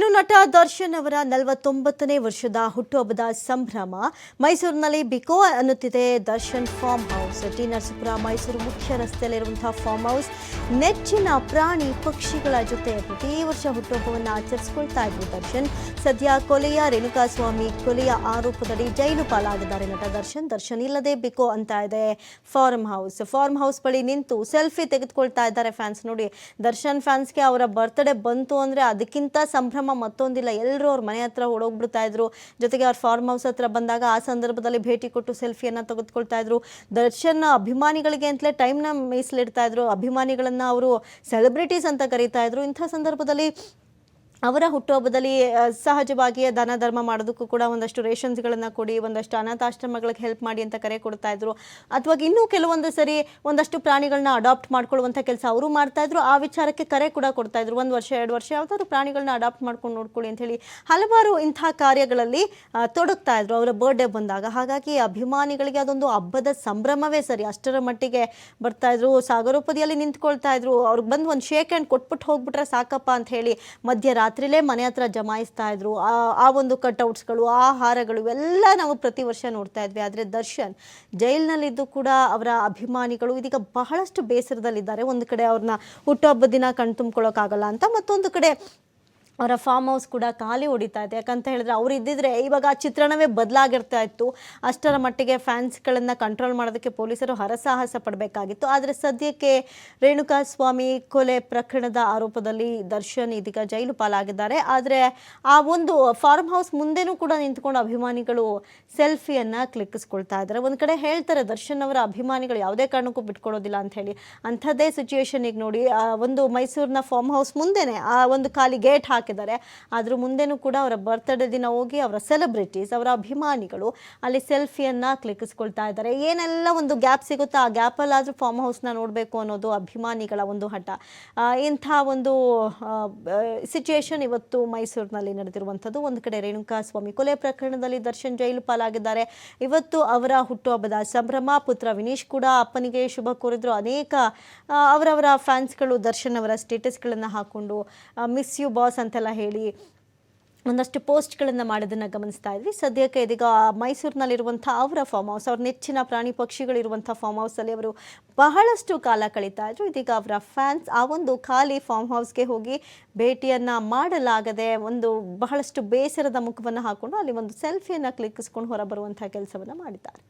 ಇನ್ನು ನಟ ದರ್ಶನ್ ಅವರ 49ನೇ ವರ್ಷದ ಹುಟ್ಟುಹಬ್ಬದ ಸಂಭ್ರಮ ಮೈಸೂರಿನಲ್ಲಿ ಬಿಕೋ ಅನ್ನುತ್ತಿದೆ. Darshan farm house, T Narasipura Mysuru ಮುಖ್ಯ ರಸ್ತೆಯಲ್ಲಿರುವಂತಹ ಫಾರ್ಮ್ ಹೌಸ್ ನೆಚ್ಚಿನ ಪ್ರಾಣಿ ಪಕ್ಷಿಗಳ ಜೊತೆ ಪ್ರತಿ ವರ್ಷ ಹುಟ್ಟುಹಬ್ಬವನ್ನು ಆಚರಿಸಿಕೊಳ್ತಾ ಇದ್ರು ದರ್ಶನ್. ಸದ್ಯ ರೇಣುಕಾಸ್ವಾಮಿ ಕೊಲೆಯ ಆರೋಪದಡಿ ಜೈಲು ಪಾಲಾಗಿದ್ದಾರೆ ನಟ ದರ್ಶನ್. ದರ್ಶನ್ ಇಲ್ಲದೆ ಬಿಕೋ ಅಂತ ಇದೆ ಫಾರ್ಮ್ ಹೌಸ್ ಬಳಿ ನಿಂತು ಸೆಲ್ಫಿ ತೆಗೆದುಕೊಳ್ತಾ ಇದ್ದಾರೆ ಫ್ಯಾನ್ಸ್. ನೋಡಿ, ದರ್ಶನ್ ಫ್ಯಾನ್ಸ್ಗೆ ಅವರ ಬರ್ತ್ಡೇ ಬಂತು ಅಂದ್ರೆ ಅದಕ್ಕಿಂತ ಸಂಭ್ರಮ ಮತ್ತೊಂದಿಲ್ಲ. ಎಲ್ಲರೂ ಅವ್ರ ಮನೆ ಹತ್ರ ಓಡೋಗ್ಬಿಡ್ತಾ ಇದ್ರು. ಜೊತೆಗೆ ಅವ್ರ ಫಾರ್ಮ್ ಹೌಸ್ ಹತ್ರ ಬಂದಾಗ ಆ ಸಂದರ್ಭದಲ್ಲಿ ಭೇಟಿ ಕೊಟ್ಟು ಸೆಲ್ಫಿಯನ್ನ ತೆಗೆದುಕೊಳ್ತಾ ಇದ್ರು. ದರ್ಶನ್ ಅಭಿಮಾನಿಗಳಿಗೆ ಅಂತಲೇ ಟೈಮ್ನ ಮೀಸಲಿಡ್ತಾ ಇದ್ರು. ಅಭಿಮಾನಿಗಳನ್ನ ಅವರು ಸೆಲೆಬ್ರಿಟೀಸ್ ಅಂತ ಕರೀತಾ ಇದ್ರು. ಇಂಥ ಸಂದರ್ಭದಲ್ಲಿ ಅವರ ಹುಟ್ಟುಹಬ್ಬದಲ್ಲಿ ಸಹಜವಾಗಿಯೇ ದಾನ ಧರ್ಮ ಮಾಡೋದಕ್ಕೂ ಕೂಡ ಒಂದಷ್ಟು ರೇಷನ್ಸ್ಗಳನ್ನು ಕೊಡಿ, ಒಂದಷ್ಟು ಅನಾಥಾಶ್ರಮಗಳಿಗೆ ಹೆಲ್ಪ್ ಮಾಡಿ ಅಂತ ಕರೆ ಕೊಡ್ತಾ ಇದ್ರು. ಅಥವಾ ಇನ್ನೂ ಕೆಲವೊಂದು ಸರಿ ಒಂದಷ್ಟು ಪ್ರಾಣಿಗಳನ್ನ ಅಡಾಪ್ಟ್ ಮಾಡ್ಕೊಳ್ಳುವಂಥ ಕೆಲಸ ಅವರು ಮಾಡ್ತಾ ಇದ್ರು. ಆ ವಿಚಾರಕ್ಕೆ ಕರೆ ಕೂಡ ಕೊಡ್ತಾ ಇದ್ರು. 1 ವರ್ಷ 2 ವರ್ಷ ಯಾವ್ದಾದ್ರು ಪ್ರಾಣಿಗಳನ್ನ ಅಡಾಪ್ಟ್ ಮಾಡ್ಕೊಂಡು ನೋಡ್ಕೊಳ್ಳಿ ಅಂತ ಹೇಳಿ ಹಲವಾರು ಇಂಥ ಕಾರ್ಯಗಳಲ್ಲಿ ತೊಡಗ್ತಾ ಇದ್ರು ಅವರ ಬರ್ಡೇ ಬಂದಾಗ. ಹಾಗಾಗಿ ಅಭಿಮಾನಿಗಳಿಗೆ ಅದೊಂದು ಹಬ್ಬದ ಸಂಭ್ರಮವೇ ಸರಿ. ಅಷ್ಟರ ಮಟ್ಟಿಗೆ ಬರ್ತಾ ಇದ್ರು, ಸಾಗರೋಪದಿಯಲ್ಲಿ ನಿಂತ್ಕೊಳ್ತಾ ಇದ್ರು. ಅವ್ರಿಗೆ ಬಂದು ಒಂದು ಶೇಕ್ ಹ್ಯಾಂಡ್ ಕೊಟ್ಬಿಟ್ಟು ಹೋಗ್ಬಿಟ್ರೆ ಸಾಕಪ್ಪ ಅಂತ ಹೇಳಿ ಮಧ್ಯರಾತ್ರಿಲೇ ಮನೆ ಹತ್ರ ಜಮಾಯಿಸ್ತಾ ಇದ್ರು. ಆ ಒಂದು ಕಟ್ಔಟ್ಸ್ಗಳು, ಆ ಹಾರಗಳು ಇವೆಲ್ಲ ನಾವು ಪ್ರತಿ ವರ್ಷ ನೋಡ್ತಾ ಇದ್ವಿ. ಆದರೆ ದರ್ಶನ್ ಜೈಲಿನಲ್ಲಿದ್ದು ಕೂಡ ಅವರ ಅಭಿಮಾನಿಗಳು ಇದೀಗ ಬಹಳಷ್ಟು ಬೇಸರದಲ್ಲಿದ್ದಾರೆ. ಒಂದು ಕಡೆ ಅವ್ರನ್ನ ಹುಟ್ಟುಹಬ್ಬದ ದಿನ ಕಣ್ತುಂಬ್ಕೊಳ್ಳೋಕ್ಕಾಗಲ್ಲ ಅಂತ, ಮತ್ತೊಂದು ಕಡೆ ಅವರ ಫಾರ್ಮ್ ಹೌಸ್ ಕೂಡ ಖಾಲಿ ಹೊಡಿತಾ ಇದೆ. ಯಾಕಂತ ಹೇಳಿದ್ರೆ ಅವ್ರು ಇದ್ದಿದ್ರೆ ಇವಾಗ ಆ ಚಿತ್ರಣವೇ ಬದಲಾಗಿರ್ತಾ ಇತ್ತು. ಅಷ್ಟರ ಮಟ್ಟಿಗೆ ಫ್ಯಾನ್ಸ್ಗಳನ್ನು ಕಂಟ್ರೋಲ್ ಮಾಡೋದಕ್ಕೆ ಪೊಲೀಸರು ಹರಸಾಹಸ ಪಡಬೇಕಾಗಿತ್ತು. ಆದರೆ ಸದ್ಯಕ್ಕೆ ರೇಣುಕಾಸ್ವಾಮಿ ಕೊಲೆ ಪ್ರಕರಣದ ಆರೋಪದಲ್ಲಿ ದರ್ಶನ್ ಇದೀಗ ಜೈಲು ಪಾಲಾಗಿದ್ದಾರೆ. ಆದರೆ ಆ ಒಂದು ಫಾರ್ಮ್ ಹೌಸ್ ಮುಂದೆನೂ ಕೂಡ ನಿಂತ್ಕೊಂಡು ಅಭಿಮಾನಿಗಳು ಸೆಲ್ಫಿಯನ್ನು ಕ್ಲಿಕ್ಕಿಸ್ಕೊಳ್ತಾ ಇದ್ದಾರೆ. ಒಂದು ಕಡೆ ಹೇಳ್ತಾರೆ ದರ್ಶನ್ ಅವರ ಅಭಿಮಾನಿಗಳು ಯಾವುದೇ ಕಾರಣಕ್ಕೂ ಬಿಟ್ಕೊಡೋದಿಲ್ಲ ಅಂತ ಹೇಳಿ. ಅಂಥದ್ದೇ ಸಿಚುಯೇಷನ್ ಈಗ ನೋಡಿ, ಒಂದು ಮೈಸೂರಿನ ಫಾರ್ಮ್ ಹೌಸ್ ಮುಂದೆನೇ ಆ ಒಂದು ಖಾಲಿ ಗೇಟ್ ಹಾಕಿದ್ದಾರೆ. ಆದರೂ ಮುಂದೆನೂ ಕೂಡ ಅವರ ಬರ್ತ್ಡೇ ದಿನ ಹೋಗಿ ಅವರ ಸೆಲೆಬ್ರಿಟೀಸ್, ಅವರ ಅಭಿಮಾನಿಗಳು ಅಲ್ಲಿ ಸೆಲ್ಫಿಯನ್ನು ಕ್ಲಿಕ್ಕಿಸ್ಕೊಳ್ತಾ ಇದ್ದಾರೆ. ಏನೆಲ್ಲ ಒಂದು ಗ್ಯಾಪ್ ಸಿಗುತ್ತೋ ಆ ಗ್ಯಾಪಲ್ಲಾದರೂ ಫಾರ್ಮ್ ಹೌಸ್ನ ನೋಡಬೇಕು ಅನ್ನೋದು ಅಭಿಮಾನಿಗಳ ಒಂದು ಹಠ. ಇಂಥ ಒಂದು ಸಿಚುಯೇಷನ್ ಇವತ್ತು ಮೈಸೂರಿನಲ್ಲಿ ನಡೆದಿರುವಂಥದ್ದು. ಒಂದು ಕಡೆ ರೇಣುಕಾಸ್ವಾಮಿ ಕೊಲೆ ಪ್ರಕರಣದಲ್ಲಿ ದರ್ಶನ್ ಜೈಲು ಪಾಲಾಗಿದ್ದಾರೆ. ಇವತ್ತು ಅವರ ಹುಟ್ಟುಹಬ್ಬದ ಸಂಭ್ರಮ. ಪುತ್ರ ವಿನೀಶ್ ಕೂಡ ಅಪ್ಪನಿಗೆ ಶುಭ ಕೋರಿದ್ರು. ಅನೇಕ ಅವರವರ ಫ್ಯಾನ್ಸ್ಗಳು ದರ್ಶನ್ ಅವರ ಸ್ಟೇಟಸ್ಗಳನ್ನು ಹಾಕ್ಕೊಂಡು ಮಿಸ್ ಯು ಬಾಸ್ ಅಂತೆಲ್ಲ ಹೇಳಿ ಒಂದಷ್ಟು ಪೋಸ್ಟ್ಗಳನ್ನು ಮಾಡೋದನ್ನು ಗಮನಿಸ್ತಾ ಇದ್ವಿ. ಸದ್ಯಕ್ಕೆ ಇದೀಗ ಮೈಸೂರಿನಲ್ಲಿರುವಂಥ ಅವರ ಫಾರ್ಮ್ ಹೌಸ್, ಅವ್ರ ನೆಚ್ಚಿನ ಪ್ರಾಣಿ ಪಕ್ಷಿಗಳಿರುವಂಥ ಫಾರ್ಮ್ ಹೌಸಲ್ಲಿ ಅವರು ಬಹಳಷ್ಟು ಕಾಲ ಕಳೀತಾ ಇದ್ರು. ಇದೀಗ ಅವರ ಫ್ಯಾನ್ಸ್ ಆ ಒಂದು ಖಾಲಿ ಫಾರ್ಮ್ ಹೌಸ್ಗೆ ಹೋಗಿ ಭೇಟಿಯನ್ನು ಮಾಡಲಾಗದೆ ಒಂದು ಬಹಳಷ್ಟು ಬೇಸರದ ಮುಖವನ್ನು ಹಾಕ್ಕೊಂಡು ಅಲ್ಲಿ ಒಂದು ಸೆಲ್ಫಿಯನ್ನು ಕ್ಲಿಕ್ಕಿಸ್ಕೊಂಡು ಹೊರಬರುವಂಥ ಕೆಲಸವನ್ನು ಮಾಡಿದ್ದಾರೆ.